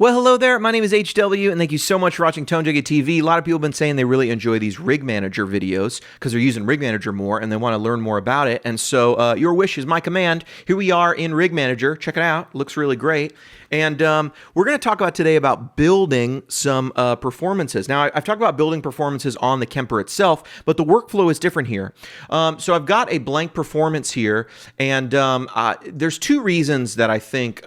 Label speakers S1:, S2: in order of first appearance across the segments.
S1: Well, hello there. My name is HW, and thank you so much for watching Tone Junkie TV. A lot of people have been saying they really enjoy these Rig Manager videos because they're using Rig Manager more and they want to learn more about it. And so your wish is my command. Here we are in Rig Manager. Check it out. It looks really great. And we're going to talk about today about building some performances. Now, I've talked about building performances on the Kemper itself, but the workflow is different here. So I've got a blank performance here, and there's two reasons that I think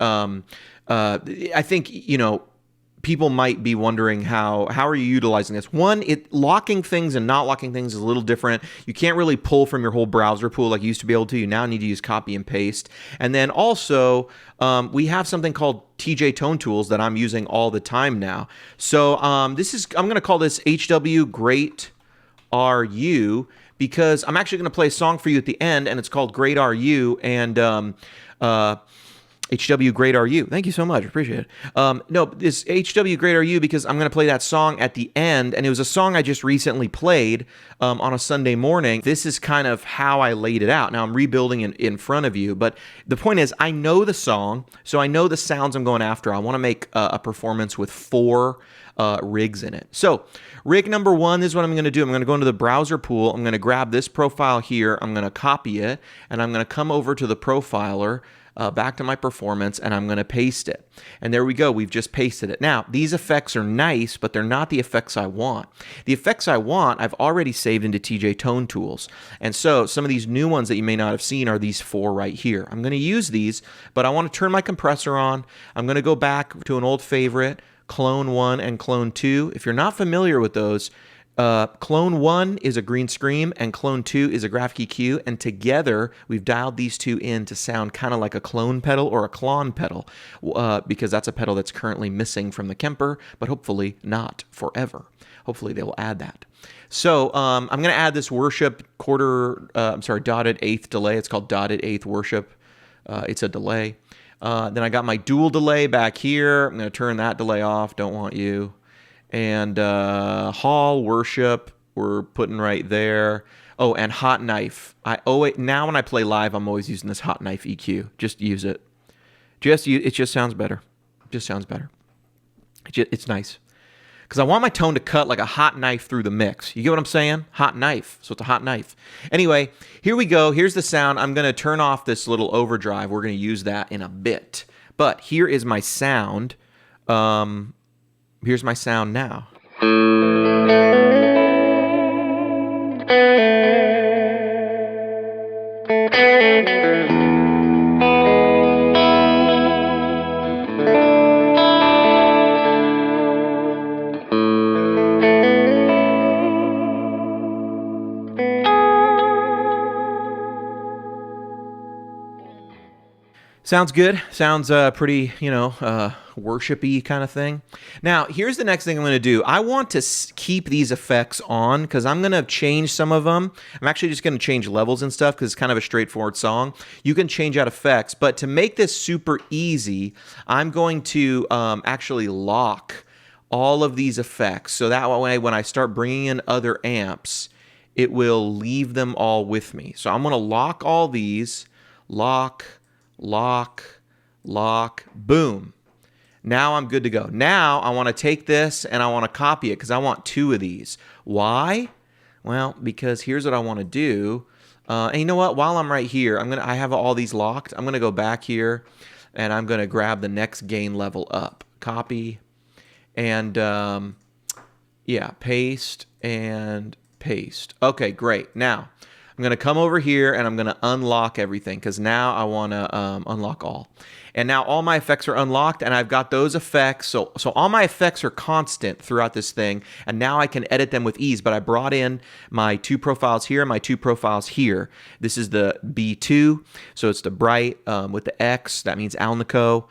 S1: people might be wondering how are you utilizing this. One, locking things and not locking things is a little different. You can't really pull from your whole browser pool like you used to be able to. You now need to use copy and paste. And then also, we have something called TJ Tone Tools that I'm using all the time now. So I'm going to call this HW Great Are You, because I'm actually going to play a song for you at the end, and it's called Great Are You, and HW Great Are You. Thank you so much. Appreciate it. No, this HW Great Are You because I'm going to play that song at the end, and it was a song I just recently played on a Sunday morning. This is kind of how I laid it out. Now, I'm rebuilding it in front of you, but the point is I know the song, so I know the sounds I'm going after. I want to make a performance with 4 rigs in it. So rig number 1 is what I'm going to do. I'm going to go into the browser pool. I'm going to grab this profile here. I'm going to copy it, and I'm going to come over to the profiler, back to my performance, and I'm going to paste it. And there we go. We've just pasted it. Now, these effects are nice, but they're not the effects I want. The effects I want, I've already saved into TJ Tone Tools. And so some of these new ones that you may not have seen are these 4 right here. I'm going to use these, but I want to turn my compressor on. I'm going to go back to an old favorite, Clone 1 and Clone 2. If you're not familiar with those, Clone 1 is a green scream and Clone 2 is a graphic EQ, and together we've dialed these two in to sound kind of like a clone pedal or a clone pedal, because that's a pedal that's currently missing from the Kemper, but hopefully not forever. Hopefully they will add that. So I'm going to add this worship dotted eighth delay. It's called dotted eighth worship. It's a delay. Then I got my dual delay back here. I'm going to turn that delay off. Don't want you. And hall worship, we're putting right there. Oh, and hot knife. Now when I play live, I'm always using this hot knife EQ. Just use it. It just sounds better. It just sounds better. It's nice. Because I want my tone to cut like a hot knife through the mix. You get what I'm saying? Hot knife. So it's a hot knife. Anyway, here we go. Here's the sound. I'm going to turn off this little overdrive. We're going to use that in a bit. But here is my sound. Here's my sound now. Sounds good. Sounds pretty, worshipy kind of thing. Now, here's the next thing I'm going to do. I want to keep these effects on because I'm going to change some of them. I'm actually just going to change levels and stuff because it's kind of a straightforward song. You can change out effects, but to make this super easy, I'm going to actually lock all of these effects. So that way, when I start bringing in other amps, it will leave them all with me. So I'm going to lock all these. Lock, boom. Now I'm good to go. Now I want to take this and I want to copy it because I want 2 of these. Why? Well, because here's what I want to do. And you know what? While I'm right here, I have all these locked. I'm going to go back here and I'm going to grab the next gain level up. Copy and paste and paste. Okay, great. Now I'm going to come over here and I'm going to unlock everything because now I want to unlock all. And now all my effects are unlocked and I've got those effects. So all my effects are constant throughout this thing. And now I can edit them with ease. But I brought in my 2 profiles here and my 2 profiles here. This is the B2. So it's the bright with the X. That means Alnico.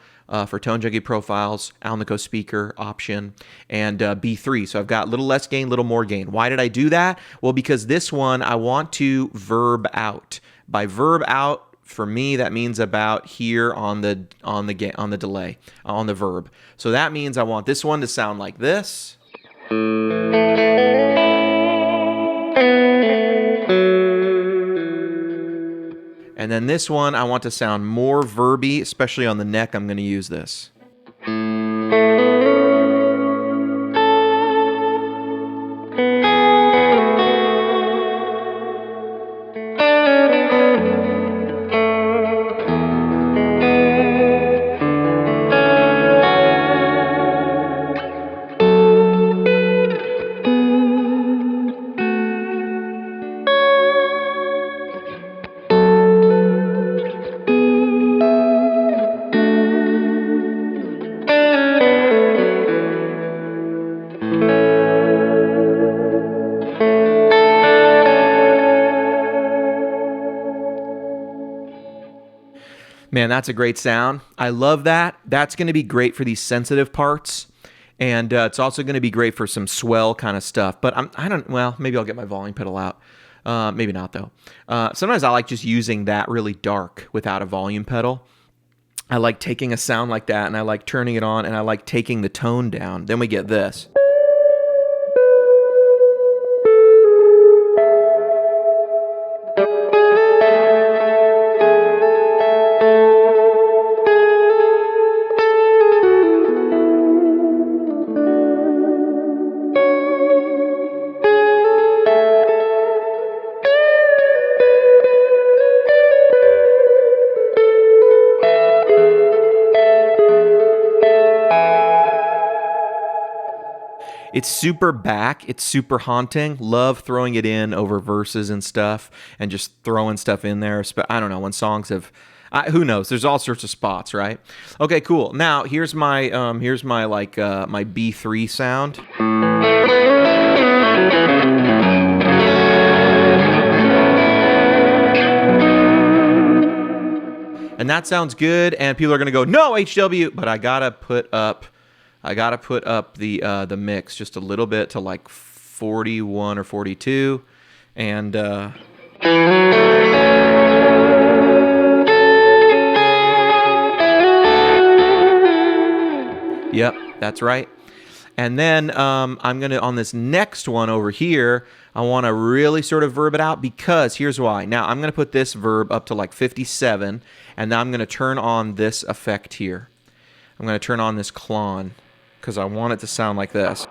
S1: For Tone Junkie profiles, Alnico speaker option, and B3. So I've got a little less gain, little more gain. Why did I do that? Well, because this one I want to verb out. By verb out, for me, that means about here on the delay, on the verb. So that means I want this one to sound like this. And then this one, I want to sound more verby, especially on the neck. I'm going to use this. Man, that's a great sound. I love that. That's going to be great for these sensitive parts. And it's also going to be great for some swell kind of stuff. But well, maybe I'll get my volume pedal out. Maybe not, though. Sometimes I like just using that really dark without a volume pedal. I like taking a sound like that, and I like turning it on, and I like taking the tone down. Then we get this. It's super back. It's super haunting. Love throwing it in over verses and stuff, and just throwing stuff in there. I don't know, when songs have, who knows? There's all sorts of spots, right? Okay, cool. Now here's my like my B3 sound. And that sounds good. And people are gonna go, no, HW, but I gotta put up the mix just a little bit to like 41 or 42, and yep, that's right. And then I'm gonna, on this next one over here, I want to really sort of verb it out, because here's why. Now I'm gonna put this verb up to like 57, and now I'm gonna turn on this effect here. I'm gonna turn on this clon, because I want it to sound like this.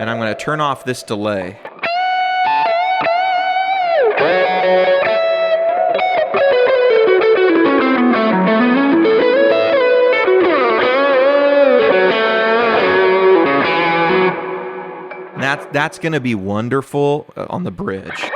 S1: And I'm going to turn off this delay. That's going to be wonderful on the bridge.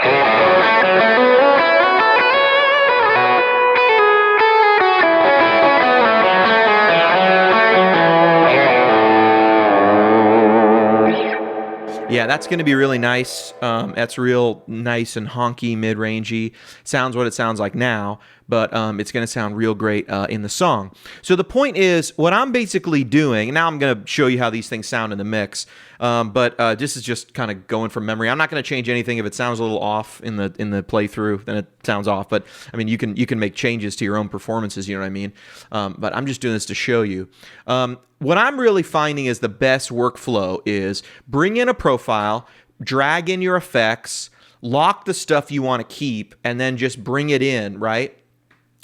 S1: Yeah, that's going to be really nice. That's real nice and honky, mid-rangey. Sounds what it sounds like now, but it's going to sound real great in the song. So the point is, what I'm basically doing, and now I'm going to show you how these things sound in the mix, but this is just kind of going from memory. I'm not going to change anything. If it sounds a little off in the playthrough, then it sounds off. But I mean, you can make changes to your own performances. You know what I mean? But I'm just doing this to show you. What I'm really finding is the best workflow is bring in a profile, drag in your effects, lock the stuff you want to keep, and then just bring it in, right?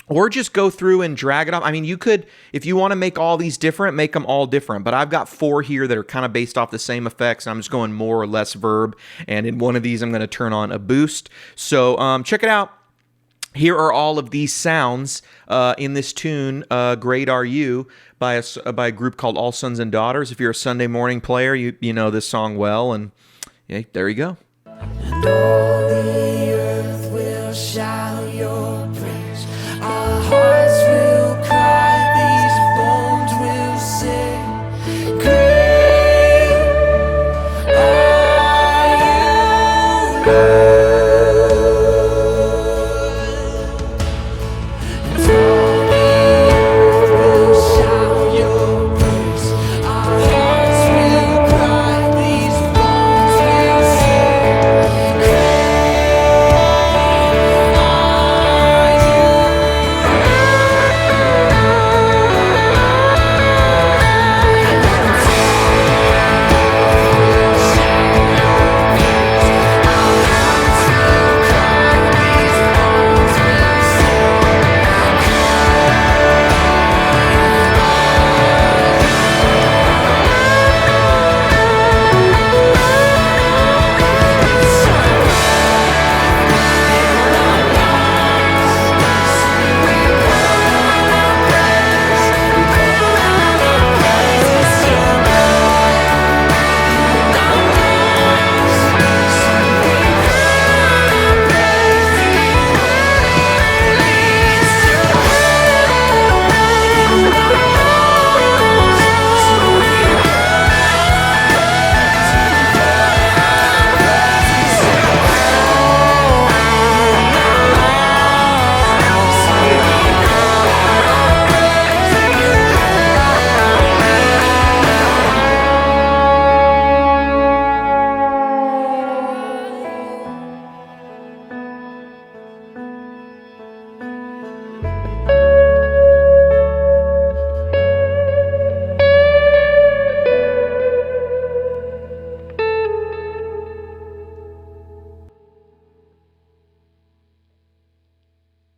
S1: Or just go through and drag it off. I mean, you could, if you want to make all these different, make them all different. But I've got 4 here that are kind of based off the same effects. And I'm just going more or less verb. And in one of these, I'm going to turn on a boost. So check it out. Here are all of these sounds in this tune, Great Are You, by a group called All Sons and Daughters. If you're a Sunday morning player, you know this song well. And yeah, there you go.
S2: And all the earth will shout your praise. Our hearts will cry, these bones will sing. Great are you, Lord.